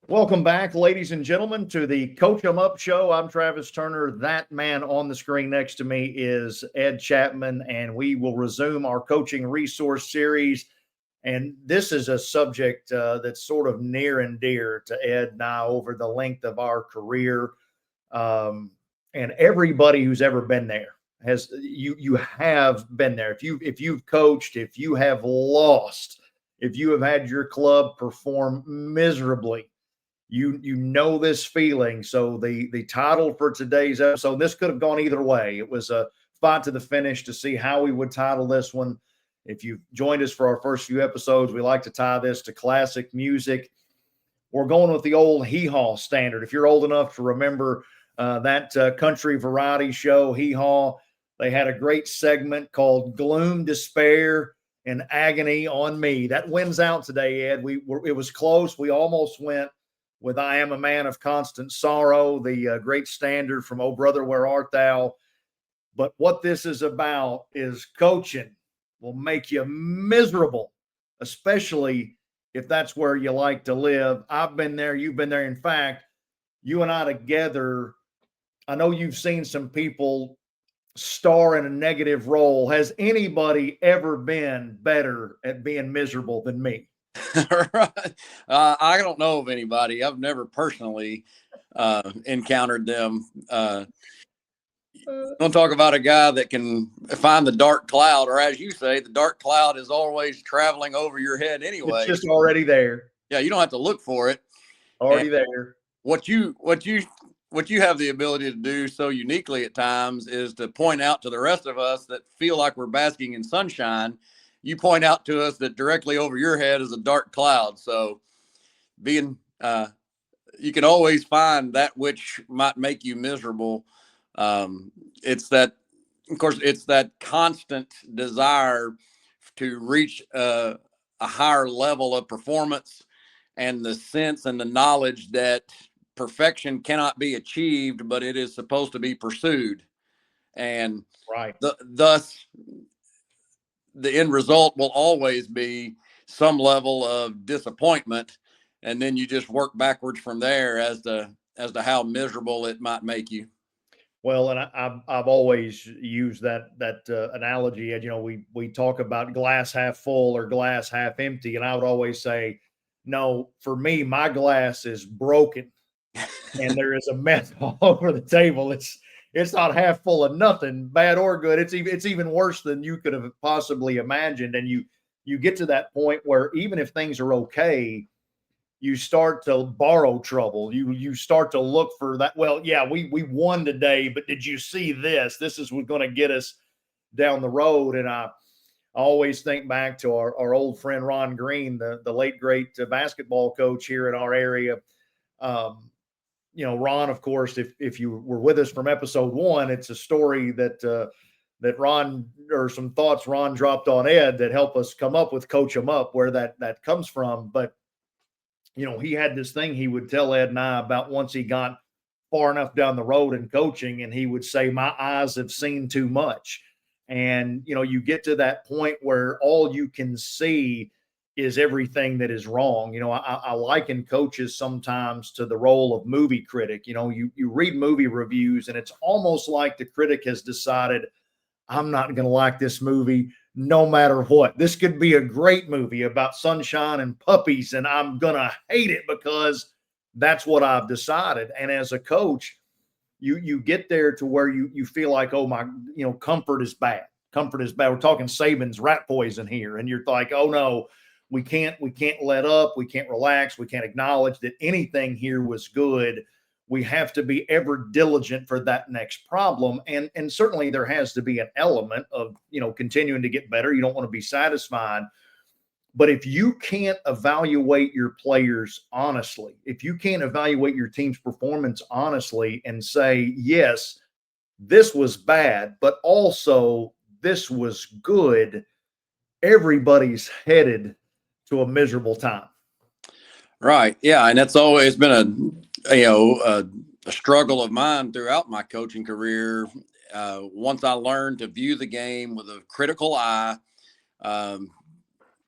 Welcome back, ladies and gentlemen, to the Coach 'em Up show. I'm Travis Turner. That man on the screen next to me is Ed Chapman, and we will resume our coaching resource series. And this is a subject that's sort of near and dear to Ed and I over the length of our career. Um, and everybody who's ever been there you have been there. If you've coached, if you have lost, if you have had your club perform miserably, you know this feeling. So the title for today's episode, this could have gone either way. It was a fight to the finish to see how we would title this one. If you've joined us for our first few episodes, we like to tie this to classic music. We're going with the old Hee Haw standard. If you're old enough to remember that country variety show, Hee Haw, they had a great segment called Gloom, Despair, and Agony on Me. That wins out today, Ed. It was close. We almost went with I Am a Man of Constant Sorrow, the great standard from Oh Brother, Where Art Thou? But what this is about is coaching will make you miserable, especially if that's where you like to live. I've been there. You've been there. In fact, you and I together, I know you've seen some people star in a negative role. Has anybody ever been better at being miserable than me? Right. I don't know of anybody. I've never personally encountered them. Don't talk about a guy that can find the dark cloud, or as you say, the dark cloud is always traveling over your head It's anyway. just already there. Yeah, you don't have to look for it. And Already there. what you what you what you have the ability to do so uniquely at times is to point out to the rest of us that feel like we're basking in sunshine. You point out to us that directly over your head is a dark cloud. So being you can always find that which might make you miserable. It's that, of course, it's that constant desire to reach a higher level of performance, and the sense and the knowledge that perfection cannot be achieved, but it is supposed to be pursued. And Right. thus, the end result will always be some level of disappointment, and then you just work backwards from there as to how miserable it might make you. Well, and I've always used that analogy. And we talk about glass half full or glass half empty, and I would always say, no, for me, my glass is broken, and there is a mess all over the table. It's not half full of nothing, bad or good. It's even worse than you could have possibly imagined. And you get to that point where even if things are okay, you start to borrow trouble. You start to look for that. Well, yeah, we won today, but did you see this? This is what's going to get us down the road. And I always think back to our old friend Ron Green, the late great basketball coach here in our area. Um, Ron, of course, if you were with us from episode one, it's a story that Ron, or some thoughts Ron dropped on Ed that help us come up with Coach 'em Up, where that comes from. But he had this thing he would tell Ed and I about once he got far enough down the road in coaching, and he would say, "My eyes have seen too much." And, you get to that point where all you can see is everything that is wrong. I liken coaches sometimes to the role of movie critic. You read movie reviews, and it's almost like the critic has decided, I'm not going to like this movie no matter what. This could be a great movie about sunshine and puppies, and I'm going to hate it because that's what I've decided. And as a coach, you get there to where you feel like, oh my, comfort is bad. Comfort is bad. We're talking Saban's rat poison here, and you're like, oh no, we can't let up, we can't relax, we can't acknowledge that anything here was good. We have to be ever diligent for that next problem. And certainly there has to be an element of, continuing to get better. You don't want to be satisfied. But if you can't evaluate your players honestly, if you can't evaluate your team's performance honestly and say, yes, this was bad, but also this was good, everybody's headed to a miserable time. Right. Yeah. And that's always been a struggle of mine throughout my coaching career. Once I learned to view the game with a critical eye, um,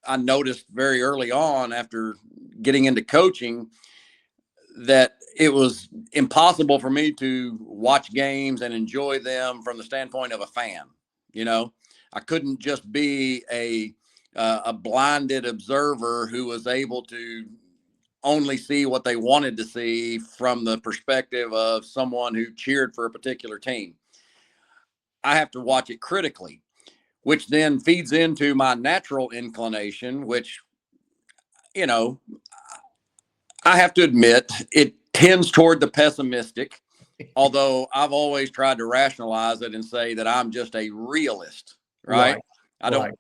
I noticed very early on after getting into coaching, that it was impossible for me to watch games and enjoy them from the standpoint of a fan. You know, I couldn't just be a blinded observer who was able to only see what they wanted to see from the perspective of someone who cheered for a particular team. I have to watch it critically, which then feeds into my natural inclination, which, you know, I have to admit it tends toward the pessimistic, although I've always tried to rationalize it and say that I'm just a realist, right? Right. I don't Right.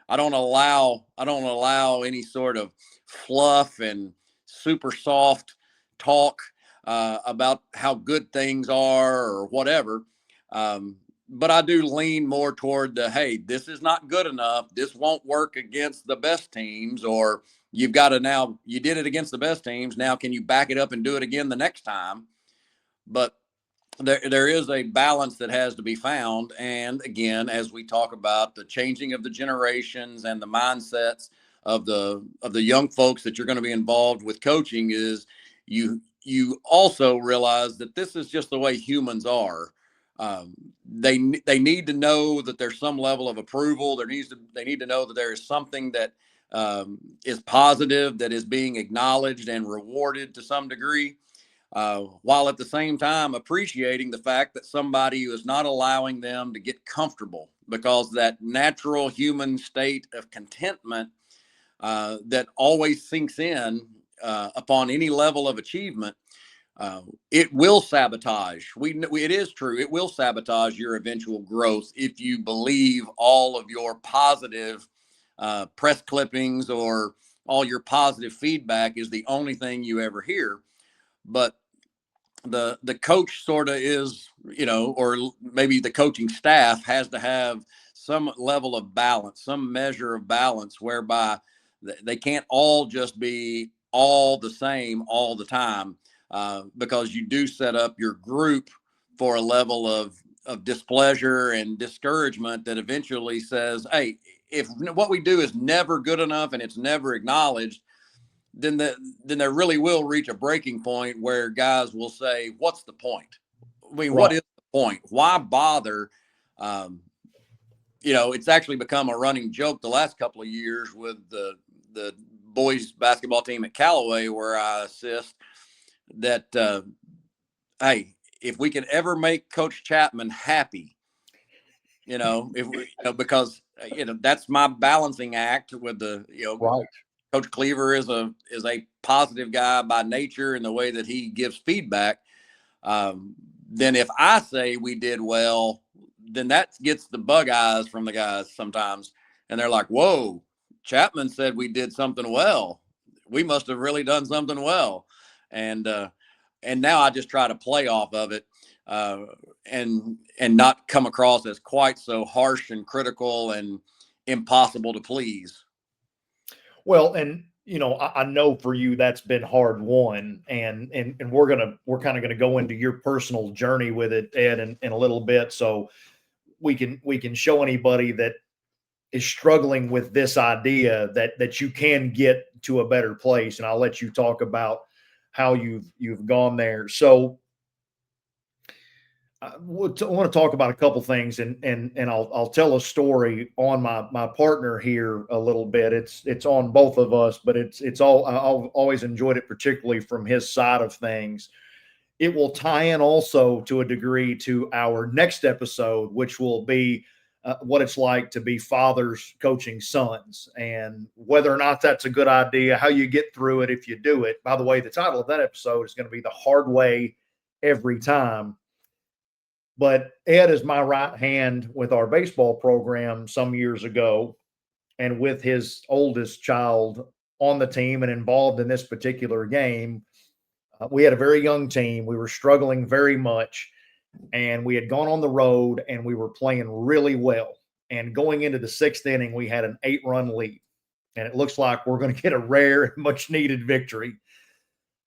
I don't allow any sort of fluff and super soft talk about how good things are or whatever. But I do lean more toward the, hey, this is not good enough. This won't work against the best teams, or you've got to, now you did it against the best teams. Now, can you back it up and do it again the next time? But there is a balance that has to be found. And again, as we talk about the changing of the generations and the mindsets of the young folks that you're going to be involved with coaching, is you also realize that this is just the way humans are. They need to know that there's some level of approval. They need to know that there is something that is positive, that is being acknowledged and rewarded to some degree, while at the same time appreciating the fact that somebody is not allowing them to get comfortable, because that natural human state of contentment that always sinks in upon any level of achievement, it will sabotage. It is true. It will sabotage your eventual growth if you believe all of your positive press clippings or all your positive feedback is the only thing you ever hear. But the coach sort of is, or maybe the coaching staff has to have some level of balance, some measure of balance, whereby they can't all just be all the same all the time, because you do set up your group for a level of displeasure and discouragement that eventually says, hey, if what we do is never good enough and it's never acknowledged, then there really will reach a breaking point where guys will say, what's the point? I mean, Right. what is the point? Why bother? It's actually become a running joke the last couple of years with the boys basketball team at Callaway, where I assist, that hey, if we could ever make Coach Chapman happy, if we, because that's my balancing act with Right. Coach Cleaver is a positive guy by nature in the way that he gives feedback. Then if I say we did well, then that gets the bug eyes from the guys sometimes, and they're like, "Whoa, Chapman said we did something well. We must have really done something well." And now I just try to play off of it, and not come across as quite so harsh and critical and impossible to please. Well, and I know for you that's been hard won, and we're kind of gonna go into your personal journey with it, Ed, in a little bit, so we can show anybody that is struggling with this idea that you can get to a better place, and I'll let you talk about how you've gone there. So I want to talk about a couple things, and I'll tell a story on my partner here a little bit. It's on both of us, but it's all I've always enjoyed it, particularly from his side of things. It will tie in also to a degree to our next episode, which will be what it's like to be fathers coaching sons, and whether or not that's a good idea, how you get through it if you do it. By the way, the title of that episode is going to be "The Hard Way Every Time." But Ed is my right hand with our baseball program some years ago, and with his oldest child on the team and involved in this particular game. We had a very young team. We were struggling very much, and we had gone on the road and we were playing really well. And going into the sixth inning, we had an 8-run lead, and it looks like we're going to get a rare and much needed victory.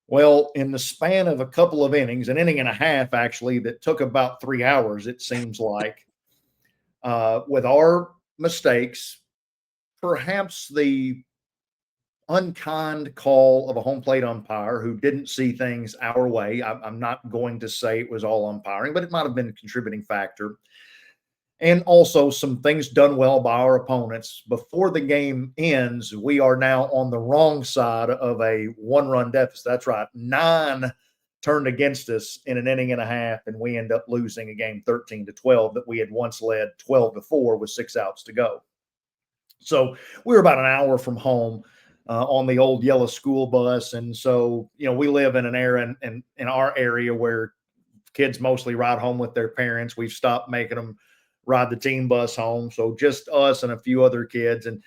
Well, in the span of a couple of innings, an inning and a half, actually, that took about 3 hours, it seems like, with our mistakes, perhaps the unkind call of a home plate umpire who didn't see things our way. I'm not going to say it was all umpiring, but it might have been a contributing factor. And also some things done well by our opponents. Before the game ends, we are now on the wrong side of a 1-run deficit. That's right. 9 turned against us in an inning and a half, and we end up losing a game 13-12 that we had once led 12-4 with 6 outs to go. So we were about an hour from home on the old yellow school bus. And so, we live in an area in our area where kids mostly ride home with their parents. We've stopped making them ride the team bus home. So just us and a few other kids. And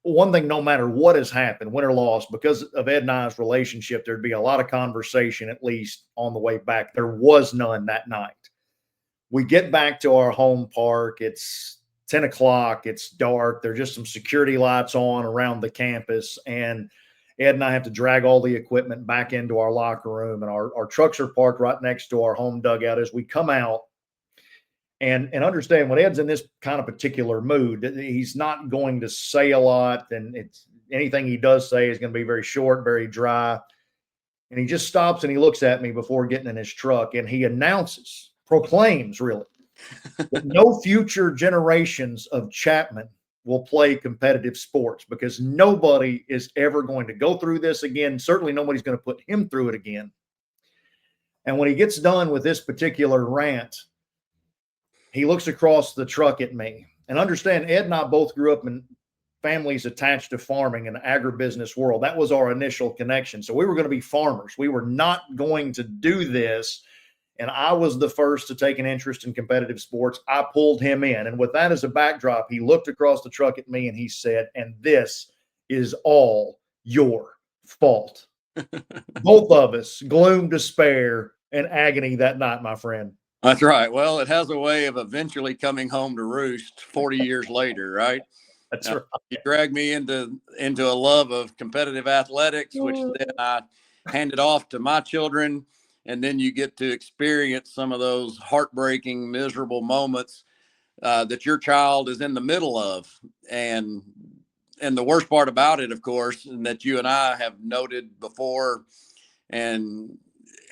one thing, no matter what has happened, win or loss, because of Ed and I's relationship, there'd be a lot of conversation, at least on the way back. There was none that night. We get back to our home park. It's 10 o'clock. It's dark. There's just some security lights on around the campus. And Ed and I have to drag all the equipment back into our locker room. And our trucks are parked right next to our home dugout. As we come out, and understand when Ed's in this kind of particular mood, he's not going to say a lot. And it's anything he does say is going to be very short, very dry. And he just stops and he looks at me before getting in his truck. And he proclaims really, that no future generations of Chapman will play competitive sports because nobody is ever going to go through this again. Certainly nobody's going to put him through it again. And when he gets done with this particular rant, he looks across the truck at me. And understand, Ed and I both grew up in families attached to farming and the agribusiness world. That was our initial connection. So we were going to be farmers. We were not going to do this. And I was the first to take an interest in competitive sports. I pulled him in. And with that as a backdrop, he looked across the truck at me and he said, "And this is all your fault." Both of us, gloom, despair, and agony that night, my friend. That's right. Well, it has a way of eventually coming home to roost 40 years later, right? That's right. You dragged me into a love of competitive athletics, which then I handed off to my children. And then you get to experience some of those heartbreaking, miserable moments that your child is in the middle of. And the worst part about it, of course, and that you and I have noted before and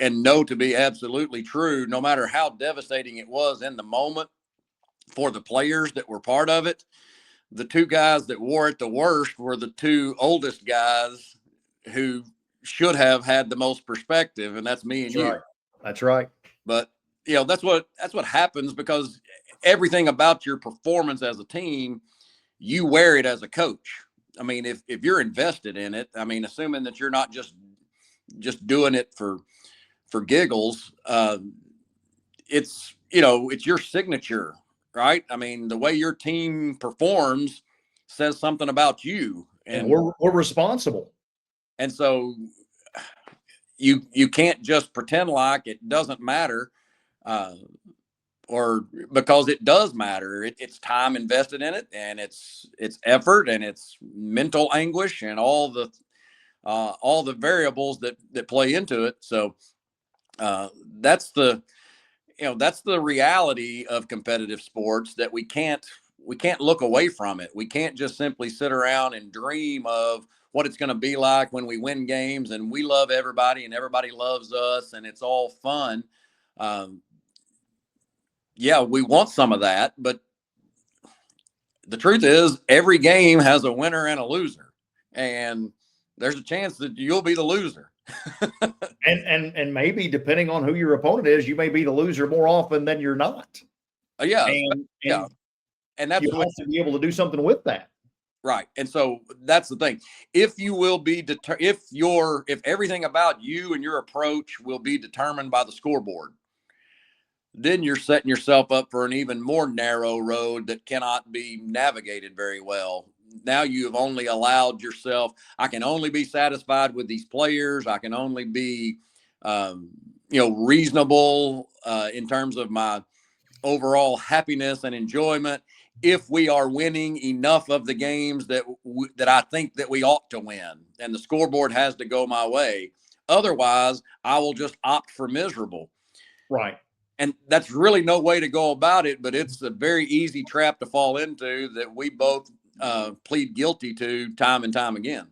know to be absolutely true, no matter how devastating it was in the moment for the players that were part of it, the 2 guys that wore it the worst were the 2 oldest guys who should have had the most perspective, and that's me and you. Right. That's right. But that's what happens, because everything about your performance as a team, you wear it as a coach. I mean, if you're invested in it, I mean, assuming that you're not just doing it for giggles, it's your signature, right? I mean, the way your team performs says something about you, and we're responsible. And so you can't just pretend like it doesn't matter, or because it does matter. It's time invested in it, and it's effort, and it's mental anguish, and all the variables that play into it. So that's the reality of competitive sports, that we can't look away from it. We can't just simply sit around and dream of what it's going to be like when we win games and we love everybody and everybody loves us and it's all fun. Yeah, we want some of that, but the truth is every game has a winner and a loser, and there's a chance that you'll be the loser. and maybe, depending on who your opponent is, you may be the loser more often than you're not. Yeah. And that's, you have to be able to do something with that. Right. And so that's the thing. If you will be if everything about you and your approach will be determined by the scoreboard, then you're setting yourself up for an even more narrow road that cannot be navigated very well. Now you have only allowed yourself, I can only be satisfied with these players. I can only be, reasonable in terms of my overall happiness and enjoyment if we are winning enough of the games that I think that we ought to win, and the scoreboard has to go my way. Otherwise, I will just opt for miserable. Right. And that's really no way to go about it, but it's a very easy trap to fall into that we both plead guilty to time and time again.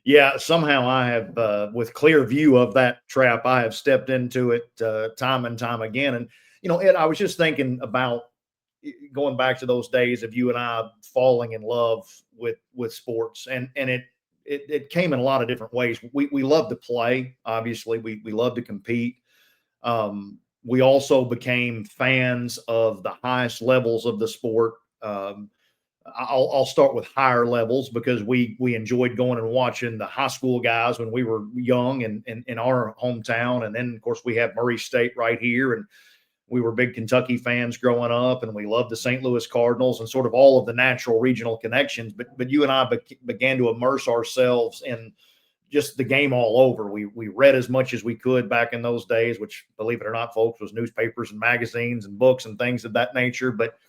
Yeah, somehow I have, with clear view of that trap, I have stepped into it time and time again. And Ed, I was just thinking about going back to those days of you and I falling in love with sports, and it came in a lot of different ways. We love to play, obviously. We love to compete. We also became fans of the highest levels of the sport. I'll start with higher levels because we enjoyed going and watching the high school guys when we were young and in our hometown, and then of course we have Murray State right here, and we were big Kentucky fans growing up, and we loved the St. Louis Cardinals and sort of all of the natural regional connections. But you and I began to immerse ourselves in just the game all over. We read as much as we could back in those days, which, believe it or not, folks, was newspapers and magazines and books and things of that nature. But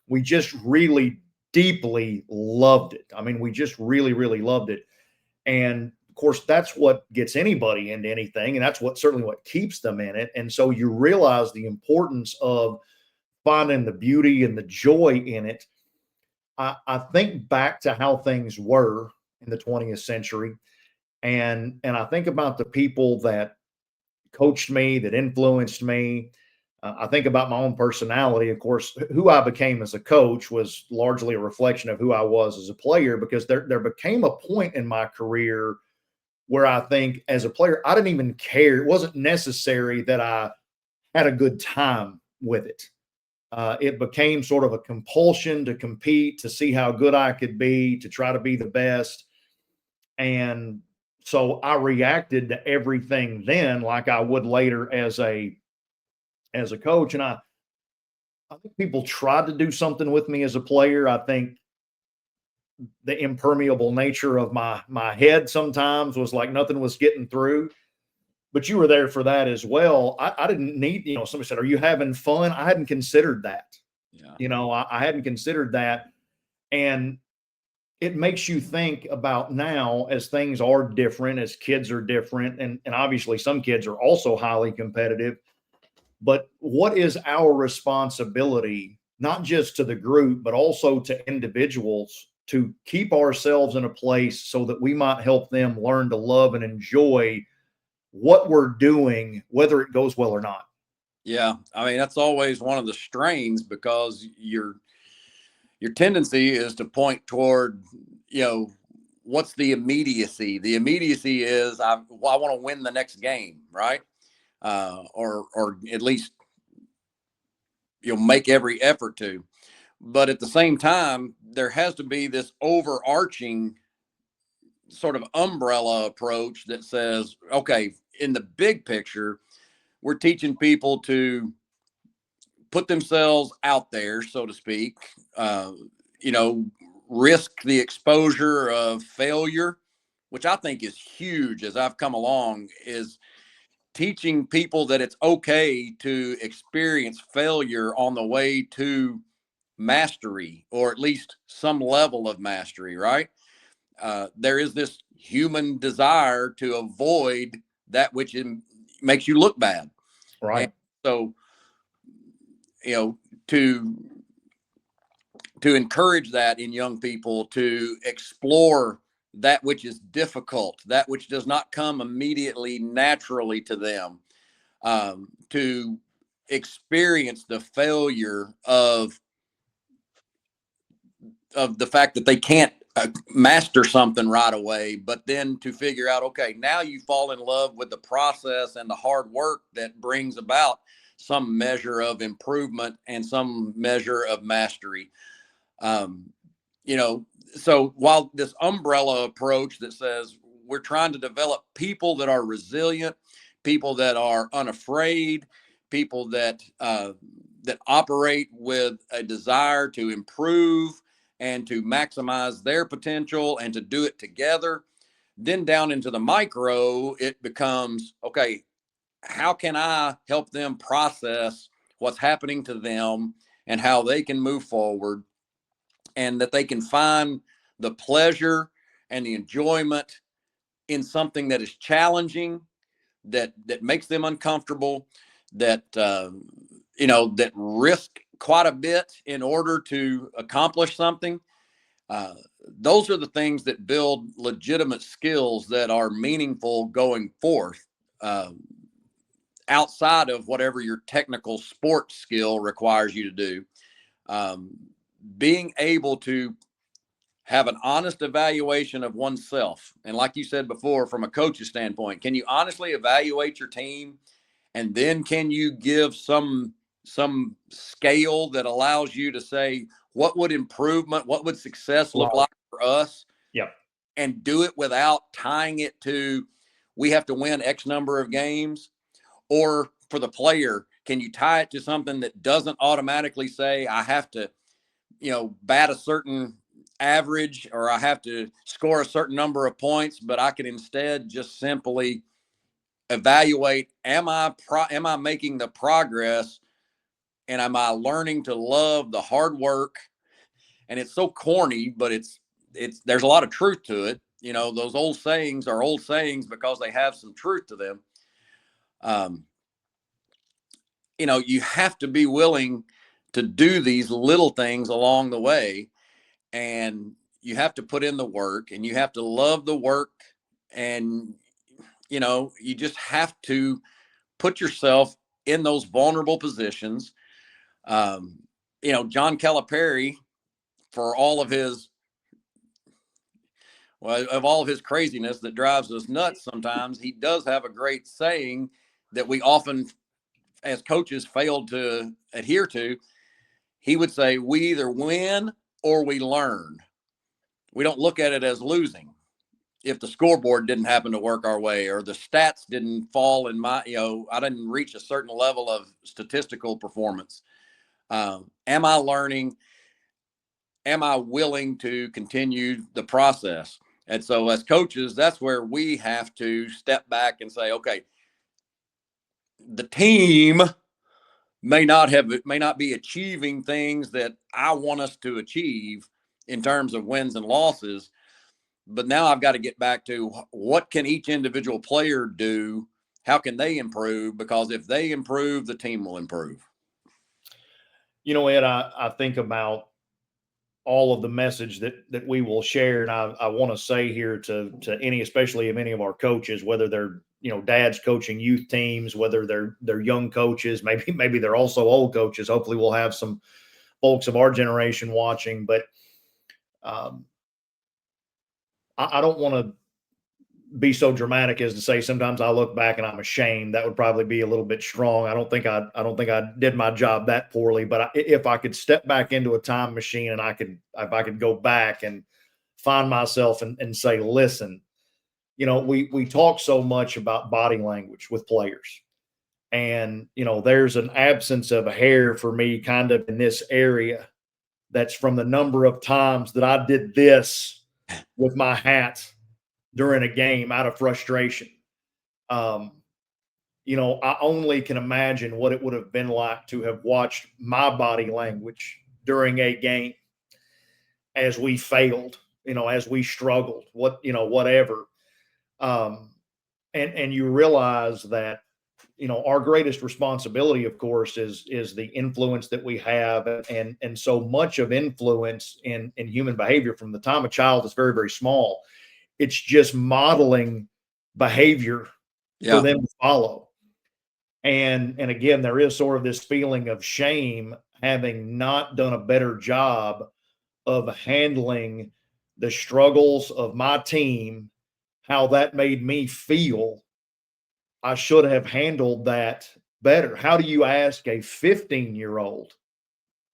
we just really deeply loved it. I mean, we just really, really loved it. And of course, that's what gets anybody into anything. And that's certainly what keeps them in it. And so you realize the importance of finding the beauty and the joy in it. I think back to how things were in the 20th century. And I think about the people that coached me, that influenced me. I think about my own personality. Of course, who I became as a coach was largely a reflection of who I was as a player, because there became a point in my career where I think as a player, I didn't even care. It wasn't necessary that I had a good time with it. It became sort of a compulsion to compete, to see how good I could be, to try to be the best. And so I reacted to everything then like I would later as a coach. And I think people tried to do something with me as a player. I think the impermeable nature of my head sometimes was like nothing was getting through. But you were there for that as well. I didn't need, somebody said, "Are you having fun?" I hadn't considered that. Yeah. I hadn't considered that. And it makes you think about now, as things are different, as kids are different, and obviously some kids are also highly competitive. But what is our responsibility, not just to the group, but also to individuals, to keep ourselves in a place so that we might help them learn to love and enjoy what we're doing, whether it goes well or not? Yeah. I mean, that's always one of the strains, because your tendency is to point toward, what's the immediacy? The immediacy is I want to win the next game, right? Or at least make every effort to. But at the same time, there has to be this overarching sort of umbrella approach that says, okay, in the big picture, we're teaching people to put themselves out there, so to speak, you know, risk the exposure of failure, which I think is huge as I've come along, is teaching people that it's okay to experience failure on the way to mastery, or at least some level of mastery, right? There is this human desire to avoid that which makes you look bad. And Right. so, you know, to encourage that in young people, to explore that which is difficult, that which does not come immediately naturally to them, to experience the failure of the fact that they can't master something right away, but then to figure out, okay, now you fall in love with the process and the hard work that brings about some measure of improvement and some measure of mastery. Um, you know, so while this umbrella approach that says we're trying to develop people that are resilient, people that are unafraid, people that operate with a desire to improve and to maximize their potential and to do it together, then down into the micro, it becomes, okay, how can I help them process what's happening to them and how they can move forward, and that they can find the pleasure and the enjoyment in something that is challenging, that makes them uncomfortable, that that risk quite a bit in order to accomplish something. those are the things that build legitimate skills that are meaningful going forth, outside of whatever your technical sports skill requires you to do. Being able to have an honest evaluation of oneself. And like you said before, from a coach's standpoint, can you honestly evaluate your team? And then can you give some scale that allows you to say, what would success look like for us? Yep. And do it without tying it to, we have to win X number of games. Or for the player, can you tie it to something that doesn't automatically say, I have to, bat a certain average, or I have to score a certain number of points, but I can instead just simply evaluate, am I making the progress, and am I learning to love the hard work? And it's so corny, but it's there's a lot of truth to it. Those old sayings are old sayings because they have some truth to them. You have to be willing to do these little things along the way, and you have to put in the work, and you have to love the work, and you just have to put yourself in those vulnerable positions. John Calipari, for all of his craziness that drives us nuts sometimes, he does have a great saying that we often as coaches failed to adhere to. He would say, we either win or we learn. We don't look at it as losing. If the scoreboard didn't happen to work our way, or the stats didn't fall in I didn't reach a certain level of statistical performance. Am I learning? Am I willing to continue the process? And so as coaches, that's where we have to step back and say, okay, the team may not be achieving things that I want us to achieve in terms of wins and losses. But now I've got to get back to, what can each individual player do? How can they improve? Because if they improve, the team will improve. Ed, I think about all of the message that we will share. And I want to say here to especially of any of our coaches, whether they're, dads coaching youth teams, whether they're young coaches, maybe they're also old coaches. Hopefully we'll have some folks of our generation watching, but I don't want to be so dramatic as to say sometimes I look back and I'm ashamed. That would probably be a little bit strong. I don't think I did my job that poorly. But if I could step back into a time machine and if I could go back and find myself and say, listen, we talk so much about body language with players, and there's an absence of hair for me kind of in this area. That's from the number of times that I did this with my hat during a game out of frustration. I only can imagine what it would have been like to have watched my body language during a game as we failed, as we struggled, whatever. And you realize that, our greatest responsibility, of course, is the influence that we have. And so much of influence in human behavior from the time a child is very, very small, it's just modeling behavior for them to follow. And again, there is sort of this feeling of shame, having not done a better job of handling the struggles of my team, how that made me feel. I should have handled that better. How do you ask a 15-year-old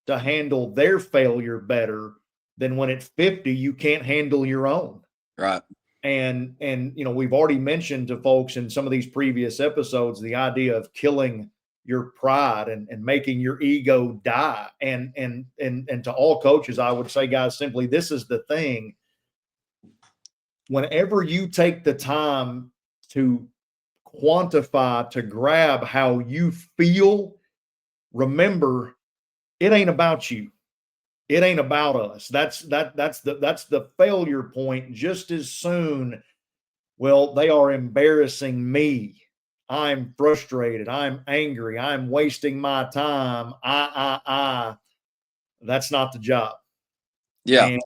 to handle their failure better than when at 50 you can't handle your own? Right. And we've already mentioned to folks in some of these previous episodes the idea of killing your pride and making your ego die. And to all coaches, I would say, guys, simply, this is the thing. Whenever you take the time to quantify, to grab how you feel, remember, it ain't about you. It ain't about us. That's the failure point just as soon. Well, they are embarrassing me. I'm frustrated. I'm angry. I'm wasting my time. That's not the job. Yeah.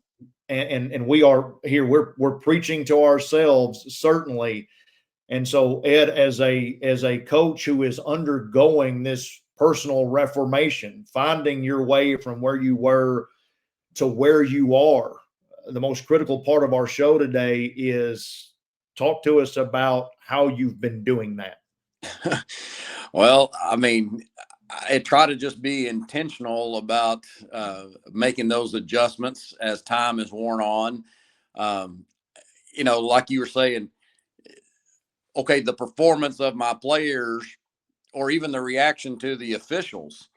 and we are here. We're preaching to ourselves, certainly. And so, Ed, as a coach who is undergoing this personal reformation, finding your way from where you were to where you are, the most critical part of our show today is talk to us about how you've been doing that. Well, I mean, I try to just be intentional about making those adjustments as time is worn on. Um, like you were saying, okay, the performance of my players or even the reaction to the officials.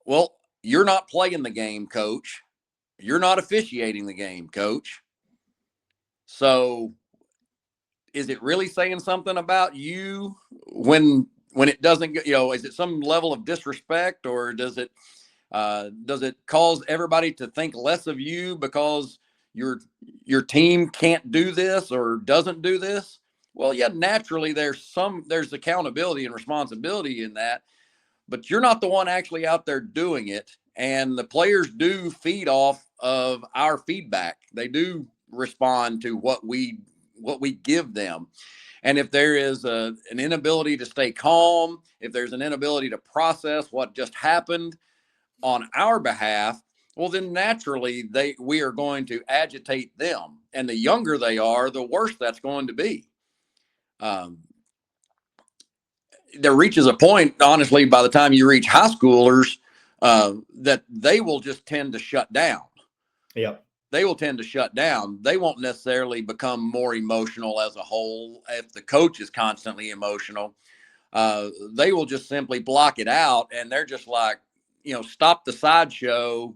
Well, you're not playing the game, coach. You're not officiating the game, coach. So is it really saying something about you when it doesn't, is it some level of disrespect, or does it cause everybody to think less of you because your team can't do this or doesn't do this? Well, yeah, naturally there's accountability and responsibility in that, but you're not the one actually out there doing it. And the players do feed off of our feedback. They do respond to what we give them. And if there is an inability to stay calm, if there's an inability to process what just happened on our behalf, well, then naturally we are going to agitate them. And the younger they are, the worse that's going to be. There reaches a point, honestly, by the time you reach high schoolers, that they will just tend to shut down. Yeah. They will tend to shut down. They won't necessarily become more emotional as a whole if the coach is constantly emotional. They will just simply block it out, and they're just like, stop the sideshow,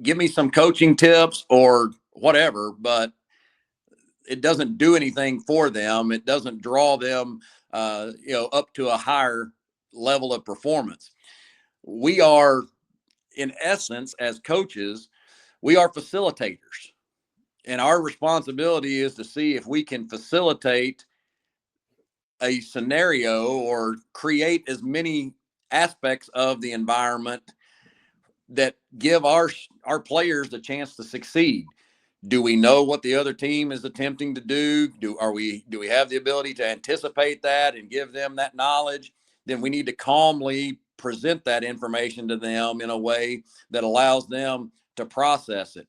give me some coaching tips or whatever, but it doesn't do anything for them. It doesn't draw them, up to a higher level of performance. We are, in essence, as coaches, we are facilitators. And our responsibility is to see if we can facilitate a scenario or create as many aspects of the environment that give our players the chance to succeed. Do we know what the other team is attempting to do? Do we have the ability to anticipate that and give them that knowledge? Then we need to calmly present that information to them in a way that allows them to process it.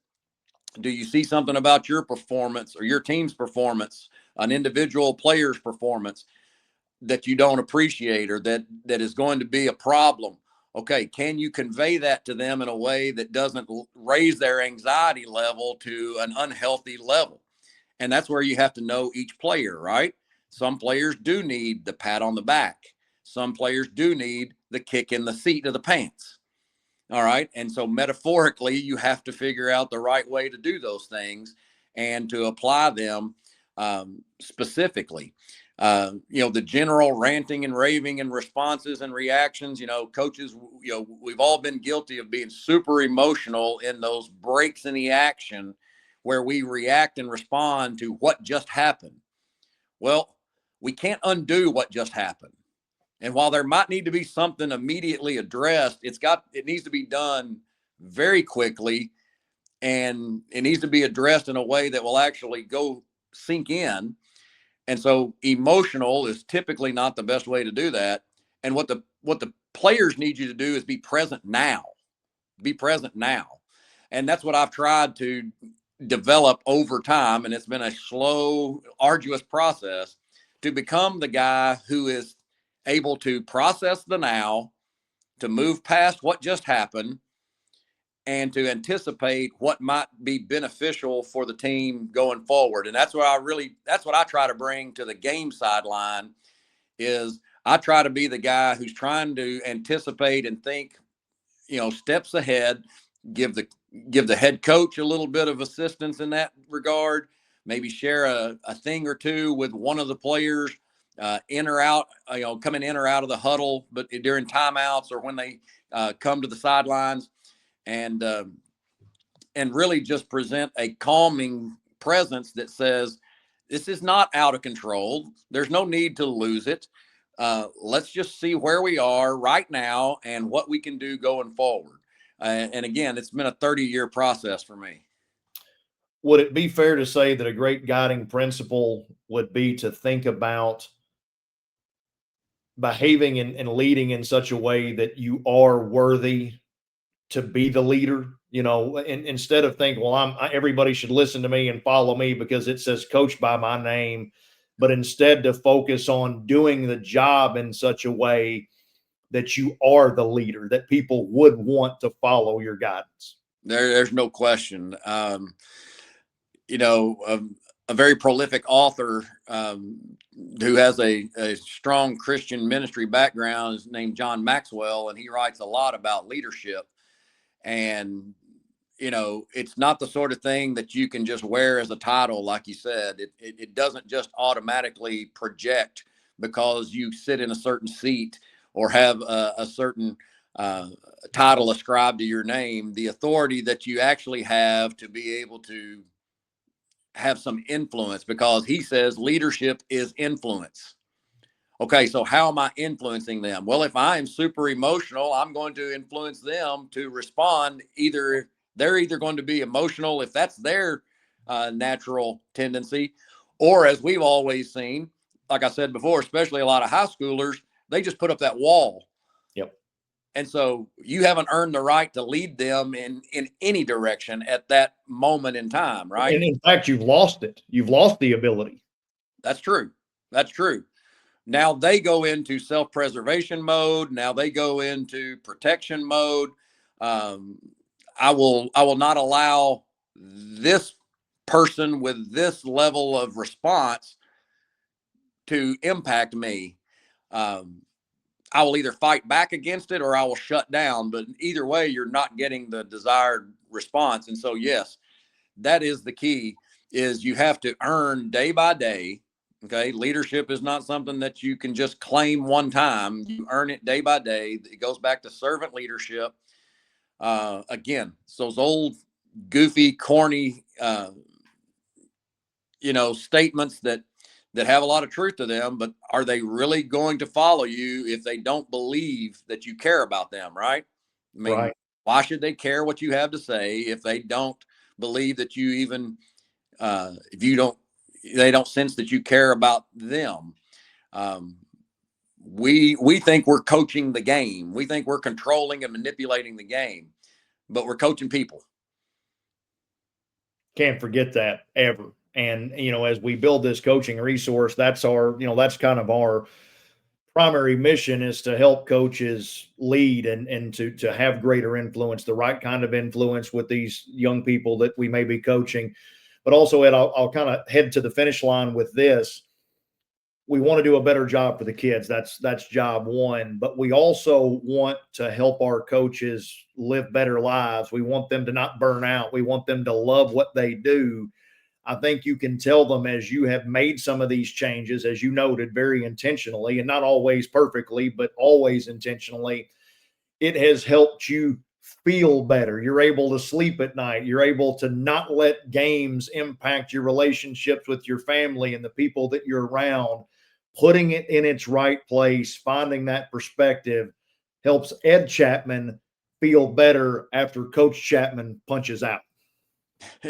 Do you see something about your performance or your team's performance, an individual player's performance, that you don't appreciate or that is going to be a problem? Okay, can you convey that to them in a way that doesn't raise their anxiety level to an unhealthy level? And that's where you have to know each player, right? Some players do need the pat on the back. Some players do need the kick in the seat of the pants. All right. And so metaphorically, you have to figure out the right way to do those things and to apply them specifically. The general ranting and raving and responses and reactions, coaches, we've all been guilty of being super emotional in those breaks in the action where we react and respond to what just happened. Well, we can't undo what just happened. And while there might need to be something immediately addressed, it needs to be done very quickly, and it needs to be addressed in a way that will actually go sink in. And so emotional is typically not the best way to do that. And what the players need you to do is be present now. Be present now. And that's what I've tried to develop over time. And it's been a slow, arduous process to become the guy who is able to process the now, to move past what just happened, and to anticipate what might be beneficial for the team going forward. And that's what I try to bring to the game sideline is I try to be the guy who's trying to anticipate and think, steps ahead, give the head coach a little bit of assistance in that regard, maybe share a thing or two with one of the players, in or out, coming in or out of the huddle, but during timeouts or when they come to the sidelines, and really just present a calming presence that says, this is not out of control. There's no need to lose it. Let's just see where we are right now and what we can do going forward. And again, it's been a 30-year process for me. would it be fair to say that a great guiding principle would be to think about behaving and leading in such a way that you are worthy to be the leader? Instead of thinking, well, everybody should listen to me and follow me because it says coach by my name, but instead to focus on doing the job in such a way that you are the leader, that people would want to follow your guidance. There's no question. You know, a very prolific author who has a strong Christian ministry background is named John Maxwell, and he writes a lot about leadership. And it's not the sort of thing that you can just wear as a title, like you said. It doesn't just automatically project because you sit in a certain seat or have a certain title ascribed to your name. The authority that you actually have to be able to have some influence, because he says leadership is influence. Okay, so how am I influencing them? Well, if I am super emotional, I'm going to influence them to respond. They're either going to be emotional if that's their natural tendency, or as we've always seen, like I said before, especially a lot of high schoolers, they just put up that wall. Yep. And so you haven't earned the right to lead them in any direction at that moment in time, right? And in fact, you've lost it. You've lost the ability. That's true. That's true. Now they go into self-preservation mode. Now they go into protection mode. I will not allow this person with this level of response to impact me. I will either fight back against it or I will shut down. But either way, you're not getting the desired response. And so, yes, that is the key, is you have to earn day by day. Okay. Leadership is not something that you can just claim one time. You earn it day by day. It goes back to servant leadership. Again, it's those old goofy, corny, statements that have a lot of truth to them, but are they really going to follow you if they don't believe that you care about them? Right. I mean, Right. why should they care what you have to say if they don't believe that you even, if they don't sense that you care about them? We think we're coaching the game. We think we're controlling and manipulating the game, but we're coaching people. Can't forget that ever. And, as we build this coaching resource, that's that's kind of our primary mission, is to help coaches lead and to have greater influence, the right kind of influence with these young people that we may be coaching. But also, Ed, I'll kind of head to the finish line with this. We want to do a better job for the kids. That's job one. But we also want to help our coaches live better lives. We want them to not burn out. We want them to love what they do. I think you can tell them, as you have made some of these changes, as you noted, very intentionally, and not always perfectly, but always intentionally, it has helped you feel better. You're able to sleep at night. You're able to not let games impact your relationships with your family and the people that you're around. Putting it in its right place, finding that perspective, helps Ed Chapman feel better after Coach Chapman punches out.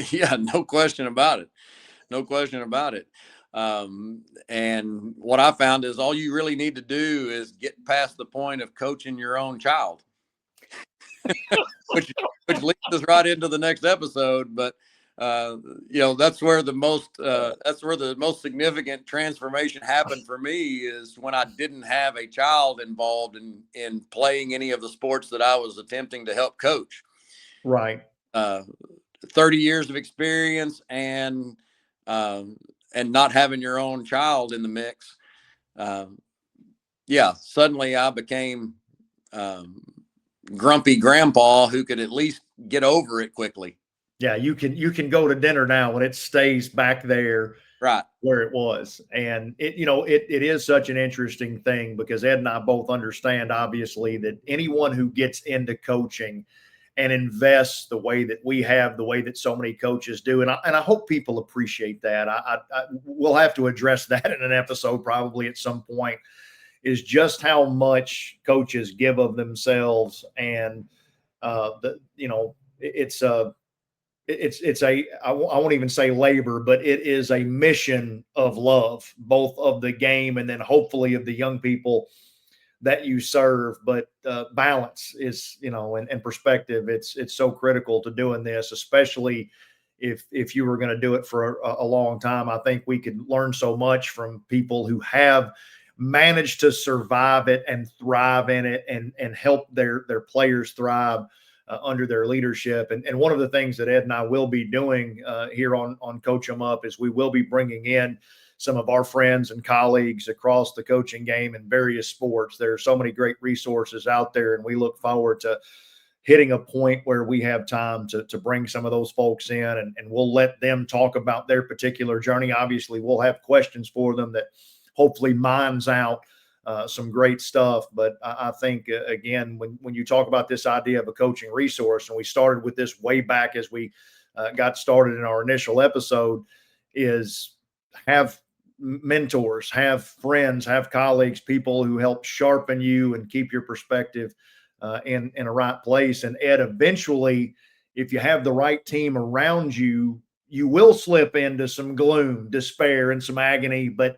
Yeah, no question about it. No question about it. And what I found is all you really need to do is get past the point of coaching your own child, which leads us right into the next episode. But that's where the most significant transformation happened for me, is when I didn't have a child involved in playing any of the sports that I was attempting to help coach. Right. 30 years of experience and not having your own child in the mix. Suddenly I became grumpy grandpa who could at least get over it quickly. Yeah, you can go to dinner now and it stays back there, right where it was. And it is such an interesting thing, because Ed and I both understand, obviously, that anyone who gets into coaching and invests the way that we have, the way that so many coaches do, and I hope people appreciate that. We'll have to address that in an episode probably at some point, is just how much coaches give of themselves. And I won't even say labor, but it is a mission of love, both of the game and then hopefully of the young people that you serve. But balance is, and perspective. It's so critical to doing this, especially if you were going to do it for a long time. I think we could learn so much from people who have managed to survive it and thrive in it, and help their players thrive under their leadership. And one of the things that Ed and I will be doing here on Coach 'em Up is we will be bringing in some of our friends and colleagues across the coaching game in various sports. There are so many great resources out there, and we look forward to hitting a point where we have time to bring some of those folks in, and we'll let them talk about their particular journey. Obviously, we'll have questions for them that hopefully mines out some great stuff. But I think, again, when you talk about this idea of a coaching resource, and we started with this way back as we got started in our initial episode, is have mentors, have friends, have colleagues, people who help sharpen you and keep your perspective in a right place. And Ed, eventually, if you have the right team around you, you will slip into some gloom, despair, and some agony. But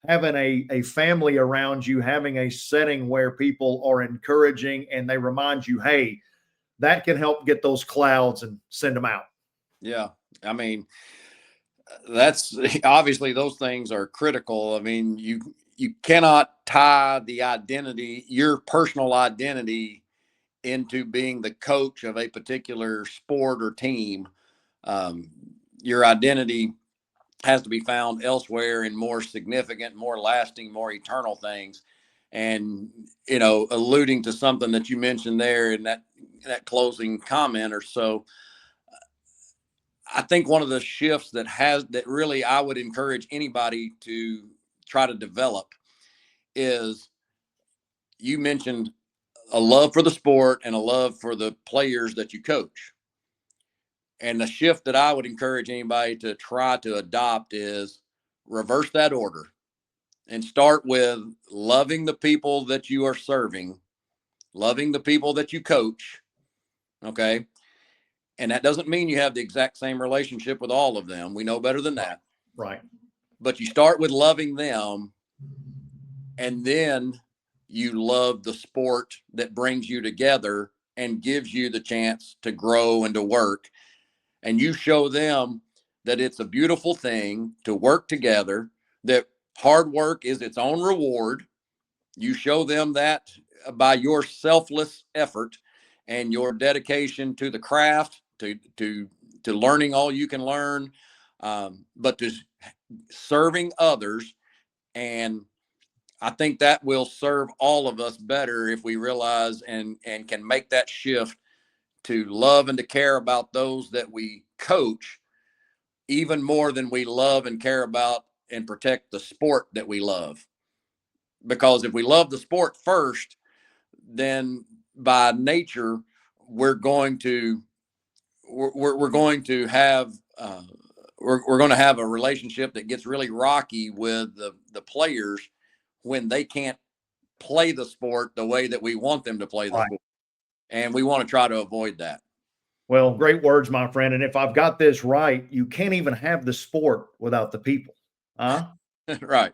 having a family around you, having a setting where people are encouraging and they remind you, hey, that can help get those clouds and send them out. Yeah. I mean, that's obviously those things are critical. I mean, you cannot tie the identity, your personal identity, into being the coach of a particular sport or team. Your identity has to be found elsewhere in more significant, more lasting, more eternal things. And, alluding to something that you mentioned there in that closing comment or so, I think one of the shifts that really I would encourage anybody to try to develop is, you mentioned a love for the sport and a love for the players that you coach. And the shift that I would encourage anybody to try to adopt is reverse that order and start with loving the people that you are serving, loving the people that you coach. Okay. And that doesn't mean you have the exact same relationship with all of them. We know better than that. Right. But you start with loving them, and then you love the sport that brings you together and gives you the chance to grow and to work. And you show them that it's a beautiful thing to work together, that hard work is its own reward. You show them that by your selfless effort and your dedication to the craft, to learning all you can learn, but to serving others. And I think that will serve all of us better if we realize and can make that shift to love and to care about those that we coach even more than we love and care about and protect the sport that we love. Because if we love the sport first, then by nature we're going to have we're going to have a relationship that gets really rocky with the players when they can't play the sport the way that we want them to play the sport. And we want to try to avoid that. Well, great words, my friend. And if I've got this right, you can't even have the sport without the people. Huh? Right.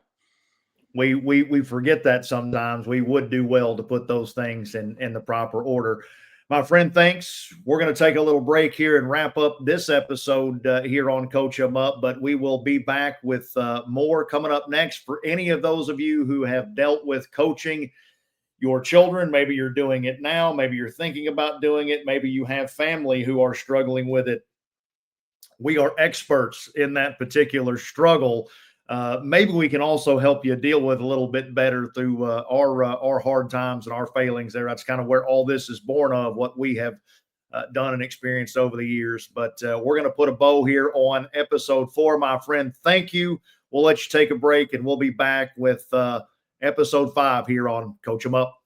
We forget that sometimes. We would do well to put those things in the proper order. My friend, thanks. We're going to take a little break here and wrap up this episode here on Coach 'em Up, but we will be back with more coming up next. For any of those of you who have dealt with coaching your children, maybe you're doing it now, maybe you're thinking about doing it, maybe you have family who are struggling with it. We are experts in that particular struggle. Maybe we can also help you deal with a little bit better through our hard times and our failings there. That's kind of where all this is born of, what we have done and experienced over the years. But we're going to put a bow here on episode 4, my friend. Thank you. We'll let you take a break, and we'll be back with episode 5 here on Coach 'em Up.